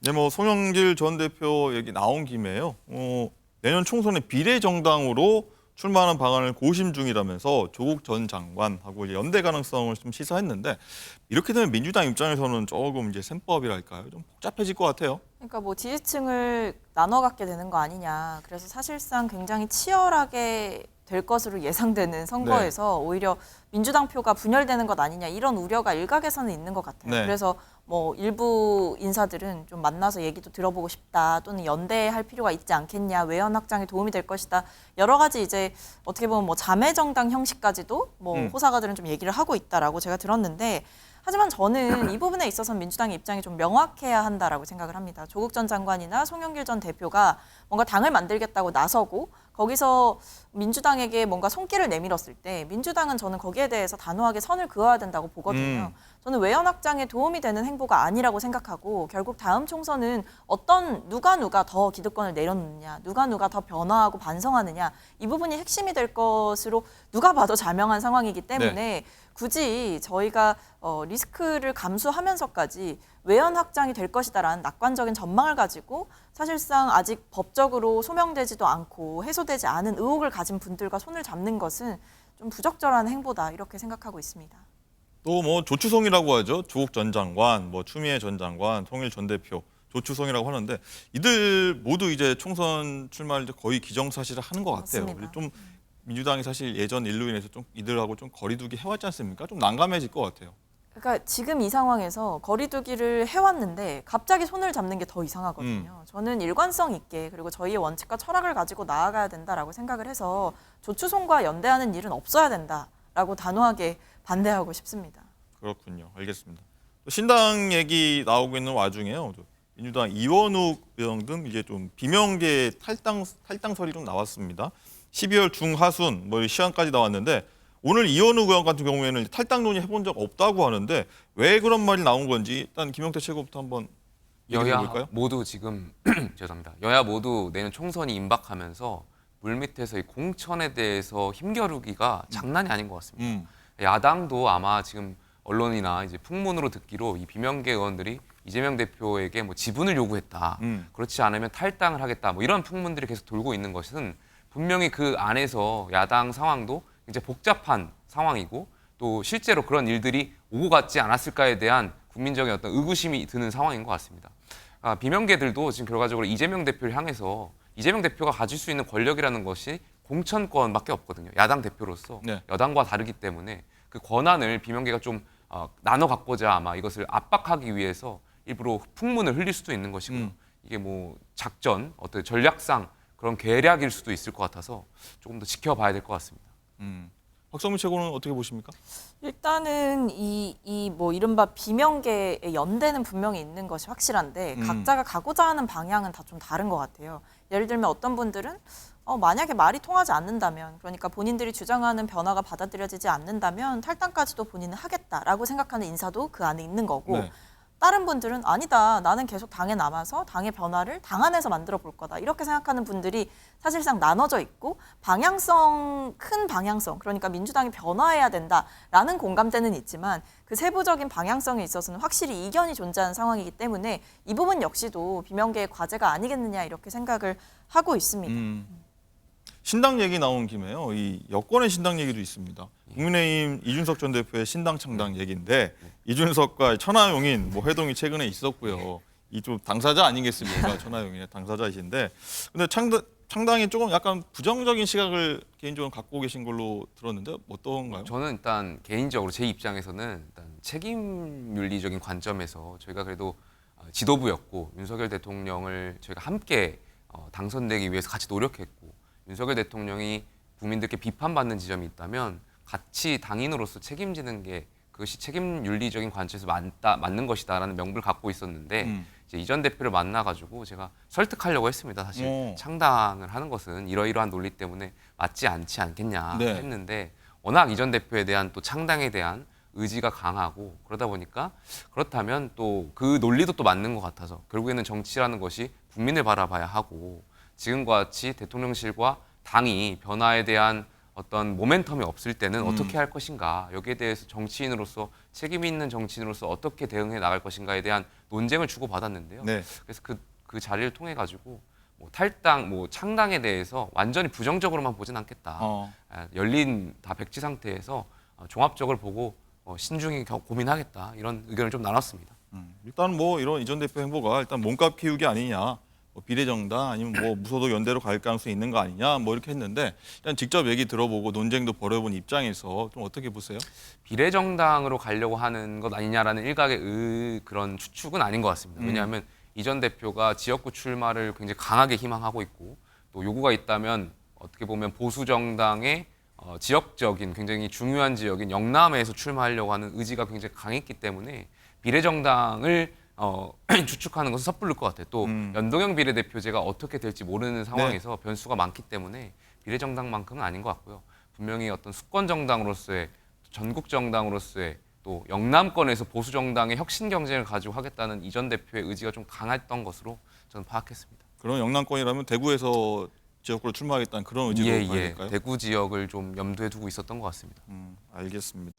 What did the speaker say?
네, 뭐 송영길 전 대표 얘기 나온 김에요. 내년 총선에 비례정당으로 출마하는 방안을 고심 중이라면서 조국 전 장관하고 이제 연대 가능성을 좀 시사했는데 이렇게 되면 민주당 입장에서는 조금 이제 셈법이랄까요? 좀 복잡해질 것 같아요. 그러니까 뭐 지지층을 나눠 갖게 되는 거 아니냐. 그래서 사실상 굉장히 치열하게 될 것으로 예상되는 선거에서 오히려 민주당 표가 분열되는 것 아니냐 이런 우려가 일각에서는 있는 것 같아요. 네. 그래서 뭐 일부 인사들은 좀 만나서 얘기도 들어보고 싶다 또는 연대할 필요가 있지 않겠냐 외연 확장에 도움이 될 것이다 여러 가지 이제 어떻게 보면 뭐 자매 정당 형식까지도 뭐 호사가들은 좀 얘기를 하고 있다라고 제가 들었는데 하지만 저는 이 부분에 있어서 민주당의 입장이 좀 명확해야 한다라고 생각을 합니다. 조국 전 장관이나 송영길 전 대표가 뭔가 당을 만들겠다고 나서고 거기서 민주당에게 뭔가 손길을 내밀었을 때 민주당은 저는 거기에 대해서 단호하게 선을 그어야 된다고 보거든요. 저는 외연 확장에 도움이 되는 행보가 아니라고 생각하고 결국 다음 총선은 누가 더 기득권을 내렸느냐, 누가 더 변화하고 반성하느냐 이 부분이 핵심이 될 것으로 누가 봐도 자명한 상황이기 때문에 굳이 저희가 리스크를 감수하면서까지 외연 확장이 될 것이다라는 낙관적인 전망을 가지고 사실상 아직 법적으로 소명되지도 않고 해소되지 않은 의혹을 가진 분들과 손을 잡는 것은 좀 부적절한 행보다 이렇게 생각하고 있습니다. 또 뭐 조추송이라고 하죠. 조국 전 장관, 뭐 추미애 전 장관, 송일 전 대표 조추송이라고 하는데 이들 모두 이제 총선 출마를 이제 거의 기정사실을 하는 것 같아요. 맞습니다. 좀 민주당이 사실 예전 일로 인해서 좀 이들하고 좀 거리두기 해왔지 않습니까? 좀 난감해질 것 같아요. 그러니까 지금 이 상황에서 거리두기를 해왔는데 갑자기 손을 잡는 게 더 이상하거든요. 저는 일관성 있게 그리고 저희의 원칙과 철학을 가지고 나아가야 된다라고 생각을 해서 조추송과 연대하는 일은 없어야 된다라고 단호하게 반대하고 싶습니다. 그렇군요. 알겠습니다. 또 신당 얘기 나오고 있는 와중에요. 민주당 이원욱 의원 등 이제 좀 비명계 탈당설이 좀 나왔습니다. 12월 중하순 뭐 시한까지 나왔는데 오늘 이원욱 의원 같은 경우에는 탈당 논의 해본 적 없다고 하는데 왜 그런 말이 나온 건지 일단 김영태 최고부터 한번 얘기해 여야 볼까요? 모두 지금 죄송합니다. 여야 모두 내년 총선이 임박하면서 물밑에서 이 공천에 대해서 힘겨루기가 장난이 아닌 것 같습니다. 야당도 아마 지금 언론이나 이제 풍문으로 듣기로 이 비명계 의원들이 이재명 대표에게 뭐 지분을 요구했다. 그렇지 않으면 탈당을 하겠다. 뭐 이런 풍문들이 계속 돌고 있는 것은 분명히 그 안에서 야당 상황도 굉장히 복잡한 상황이고 또 실제로 그런 일들이 오고 갔지 않았을까에 대한 국민적인 어떤 의구심이 드는 상황인 것 같습니다. 비명계들도 지금 결과적으로 이재명 대표를 향해서 이재명 대표가 가질 수 있는 권력이라는 것이 공천권밖에 없거든요. 야당 대표로서 여당과 다르기 때문에 그 권한을 비명계가 좀 나눠 갖고자 아마 이것을 압박하기 위해서 일부러 풍문을 흘릴 수도 있는 것이고요. 이게 뭐 작전, 어떤 전략상 그런 계략일 수도 있을 것 같아서 조금 더 지켜봐야 될 것 같습니다. 박성민 최고는 어떻게 보십니까? 일단은 뭐 이른바 비명계의 연대는 분명히 있는 것이 확실한데 각자가 가고자 하는 방향은 다 좀 다른 것 같아요. 예를 들면 어떤 분들은 만약에 말이 통하지 않는다면 그러니까 본인들이 주장하는 변화가 받아들여지지 않는다면 탈당까지도 본인은 하겠다라고 생각하는 인사도 그 안에 있는 거고 다른 분들은 아니다. 나는 계속 당에 남아서 당의 변화를 당 안에서 만들어 볼 거다. 이렇게 생각하는 분들이 사실상 나눠져 있고 큰 방향성, 그러니까 민주당이 변화해야 된다라는 공감대는 있지만 그 세부적인 방향성에 있어서는 확실히 이견이 존재하는 상황이기 때문에 이 부분 역시도 비명계의 과제가 아니겠느냐 이렇게 생각을 하고 있습니다. 신당 얘기 나온 김에요. 이 여권의 신당 얘기도 있습니다. 국민의힘 이준석 전 대표의 신당 창당 얘기인데 이준석과 천하용인 뭐 회동이 최근에 있었고요. 이 좀 당사자 아니겠습니까? 천하용인의 당사자이신데 근데 창당이 조금 약간 부정적인 시각을 개인적으로 갖고 계신 걸로 들었는데 어떤가요? 저는 일단 개인적으로 제 입장에서는 일단 책임 윤리적인 관점에서 저희가 그래도 지도부였고 윤석열 대통령을 저희가 함께 당선되기 위해서 같이 노력했고 윤석열 대통령이 국민들께 비판받는 지점이 있다면 같이 당인으로서 책임지는 게 그것이 책임 윤리적인 관점에서 맞는 것이다라는 명분을 갖고 있었는데 이제 이전 대표를 만나가지고 제가 설득하려고 했습니다. 사실 창당을 하는 것은 이러이러한 논리 때문에 맞지 않지 않겠냐 했는데 워낙 이전 대표에 대한 또 창당에 대한 의지가 강하고 그러다 보니까 그렇다면 또 그 논리도 또 맞는 것 같아서 결국에는 정치라는 것이 국민을 바라봐야 하고 지금과 같이 대통령실과 당이 변화에 대한 어떤 모멘텀이 없을 때는 어떻게 할 것인가 여기에 대해서 정치인으로서 책임 있는 정치인으로서 어떻게 대응해 나갈 것인가에 대한 논쟁을 주고 받았는데요. 네. 그래서 그 자리를 통해 가지고 뭐 탈당, 뭐 창당에 대해서 완전히 부정적으로만 보진 않겠다. 열린 다 백지 상태에서 종합적으로 보고 신중히 고민하겠다 이런 의견을 좀 나눴습니다. 일단 뭐 이런 이전 대표 행보가 일단 몸값 키우기 아니냐, 뭐 비례정당 아니면 뭐 무소속 연대로 갈 가능성이 있는 거 아니냐, 뭐 이렇게 했는데 일단 직접 얘기 들어보고 논쟁도 벌여본 입장에서 좀 어떻게 보세요? 비례정당으로 가려고 하는 것 아니냐라는 일각의 그런 추측은 아닌 것 같습니다. 왜냐하면 이전 대표가 지역구 출마를 굉장히 강하게 희망하고 있고 또 요구가 있다면 어떻게 보면 보수 정당의 지역적인 굉장히 중요한 지역인 영남에서 출마하려고 하는 의지가 굉장히 강했기 때문에 비례정당을 추측하는 것은 섣부를 것 같아요. 또 연동형 비례대표제가 어떻게 될지 모르는 상황에서 변수가 많기 때문에 비례정당만큼은 아닌 것 같고요. 분명히 어떤 수권 정당으로서의 전국 정당으로서의 또 영남권에서 보수 정당의 혁신 경쟁을 가지고 하겠다는 이전 대표의 의지가 좀 강했던 것으로 저는 파악했습니다. 그런 영남권이라면 대구에서 지역구로 출마하겠다는 그런 의지로 봐야 될까요? 대구 지역을 좀 염두에 두고 있었던 것 같습니다. 알겠습니다.